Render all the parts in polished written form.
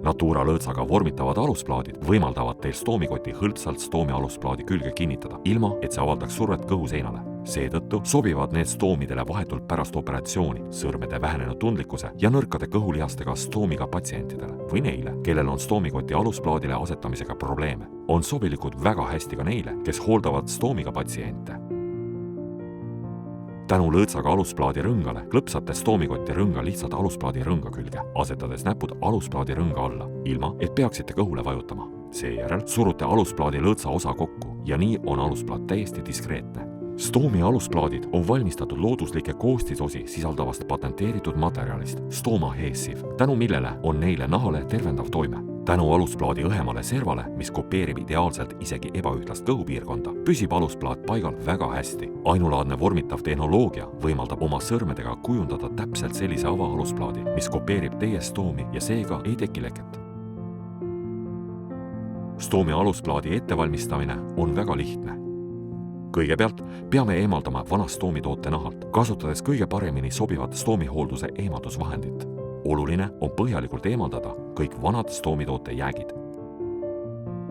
Natura lõõtsaga vormitavad alusplaadid võimaldavad teil stoomikoti hõlpsalt stoomi alusplaadi külge kinnitada, ilma et see avaldaks survet kõhuseinale. Seetõttu sobivad need stoomidele vahetult pärast operatsiooni, sõrmede vähenenud tundlikkuse ja nõrkade kõhulihastega stoomiga patsientidele või neile, kellel on stoomikoti alusplaadile asetamisega probleeme. On sobilikud väga hästi ka neile, kes hooldavad stoomiga patsiente. Tänu lõõtsaga alusplaadi rõngale klõpsate stoomikoti rõnga lihtsalt alusplaadi rõnga külge, asetades näpud alusplaadi rõnga alla, ilma et peaksite kõhule vajutama. Seejärel surute alusplaadi lõõtsa osa kokku ja nii on alusplaat täiesti diskreetne. Stoomi alusplaadid on valmistatud looduslike koostisosi sisaldavast patenteeritud materjalist, stooma adhesiiv, tänu millele on neile nahale tervendav toime. Tänu alusplaadi õhemale servale, mis kopeerib ideaalselt isegi ebaühtlast kõhupiirkonda, püsib alusplaat paigal väga hästi. Ainulaadne vormitav tehnoloogia võimaldab oma sõrmedega kujundada täpselt sellise avaalusplaadi, mis kopeerib teie stoomi ja seega ei teki leket. Stoomi alusplaadi ettevalmistamine on väga lihtne. Kõigepealt peame eemaldama vana stoomitoote nahalt, kasutades kõige paremini sobivat stoomihoolduse eemaldusvahendit. Oluline on põhjalikult eemaldada kõik vanad stoomitoote jäägid.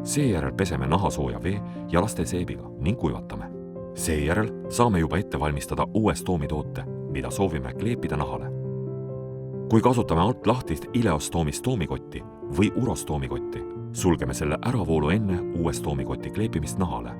Seejärel peseme naha sooja vee ja lasteseebiga ning kuivatame. Seejärel saame juba ette valmistada uue stoomitoote, mida soovime kleepida nahale. Kui kasutame alt lahtist ileostoomi stoomikotti või urostoomikotti, sulgeme selle äravoolu enne uue stoomikoti kleepimist nahale.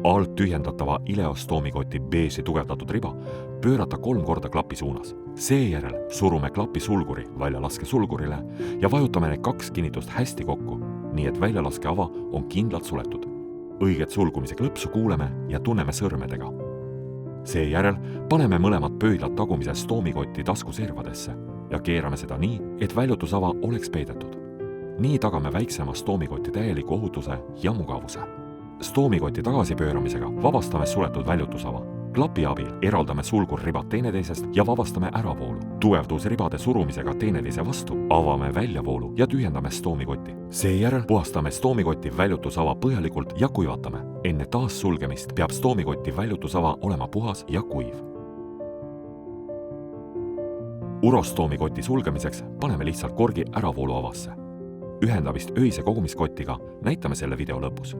Alt tühjendatava ileostoomikoti beeži tugevdatud riba pöörata 3 korda klapi suunas. Seejärel surume klapi sulguri väljalaske sulgurile ja vajutame need 2 kinnitust hästi kokku, nii et väljalaske ava on kindlalt suletud. Õiget sulgumise klõpsu kuuleme ja tunneme sõrmedega. Seejärel paneme mõlemad pöidlad tagumise stoomikotti taskuservadesse ja keerame seda nii, et väljutusava oleks peidetud. Nii tagame väiksema stoomikoti täieliku ohutuse ja mugavuse. Stoomikoti tagasipööramisega vabastame suletud väljutusava. Klapi abil eraldame sulgurribad teineteisest ja vabastame äravoolu. Tugevdusribade surumisega teineteise vastu avame väljavoolu ja tühjendame stoomikoti. Seejärel puhastame stoomikoti väljutusava põhjalikult ja kuivatame. Enne taas sulgemist peab stoomikoti väljutusava olema puhas ja kuiv. Urostoomikoti sulgemiseks paneme lihtsalt korgi äravoolu avasse. Ühendamist öise kogumiskotiga näitame selle video lõpus.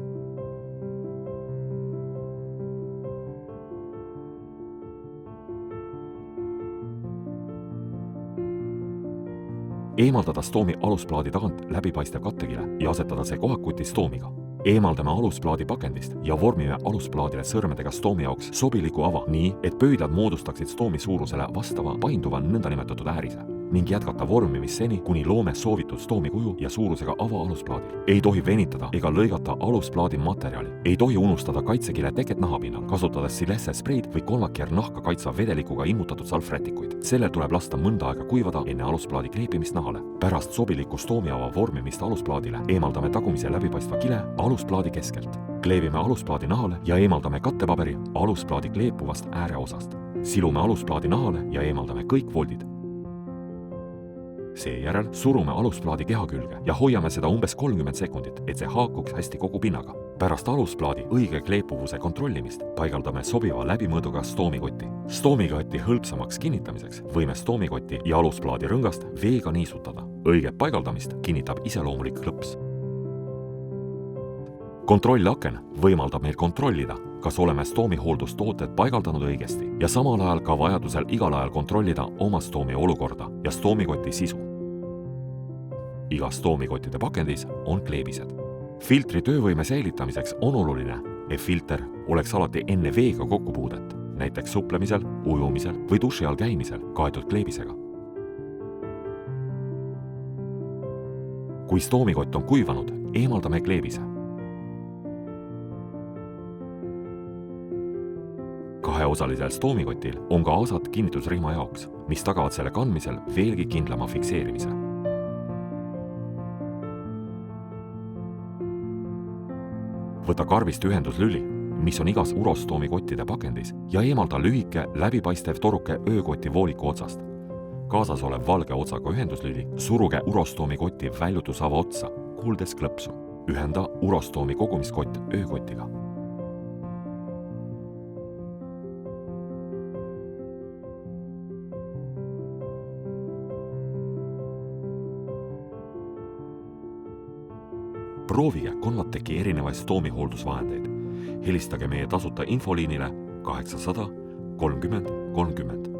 Eemaldada stoomi alusplaadi tagant läbipaistev kattekile ja asetada see kohakuti stoomiga. Eemaldame alusplaadi pakendist ja vormime alusplaadile sõrmedega stoomi jaoks sobiliku ava, nii et pöidlad moodustaksid stoomi suurusele vastava painduva nõndanimetatud äärise ning jätkata vormimist seni, kuni loome soovitud stoomi kuju ja suurusega ava alusplaadil. Ei tohi venitada ega lõigata alusplaadi materjali. Ei tohi unustada kaitsekile teket nahapinnal, kasutades silesse spreid või kolmakier nahka kaitsva vedelikuga immutatud salvrätikuid. Sellel tuleb lasta mõnda aega kuivada enne alusplaadi kleepimist nahale. Pärast sobiliku stoomiava vormimist alusplaadile eemaldame tagumise läbipaistva kile alusplaadi keskelt. Kleebime alusplaadi nahale ja eemaldame kattepaberi alusplaadi kleepuvast ääreosast. Silume alusplaadi nahale ja eemaldame kõik voldid. Seejärel surume alusplaadi keha külge ja hoiame seda umbes 30 sekundit, et see haakuks hästi kogu pinnaga. Pärast alusplaadi õige kleepuvuse kontrollimist paigaldame sobiva läbimõõduga stoomikotti. Stoomikotti hõlpsamaks kinnitamiseks võime stoomikotti ja alusplaadi rõngast veega niisutada. Õiget paigaldamist kinnitab iseloomulik klõps. Kontrollaken võimaldab meil kontrollida, kas oleme stoomihooldustooted paigaldanud õigesti ja samal ajal ka vajadusel igal ajal kontrollida oma stoomi olukorda ja stoomikoti sisu. Igas stoomikottide pakendis on kleebised. Filtri töövõime säilitamiseks on oluline, et filter oleks alati enne veega kokkupuudet, näiteks suplemisel, ujumisel või duši all käimisel kaetud kleebisega. Kui stoomikott on kuivanud, eemaldame kleebise. Kaheosalisel stoomikotil on ka asad kinnitusrihma jaoks, mis tagavad selle kandmisel veelgi kindlama fikseerimise. Võta karvist ühenduslüli, mis on igas urostoomikottide pakendis ja eemalda lühike läbipaistev toruke öökoti vooliku otsast. Kaasas olev valge otsaga ühenduslüli suruge urostoomikoti väljutusava otsa, kuuldes klõpsu. Ühenda urostoomi kogumiskott öökotiga. proovige Convateci erinevaid stoomi hooldusvahendeid. Helistage meie tasuta infoliinile 800 30 30.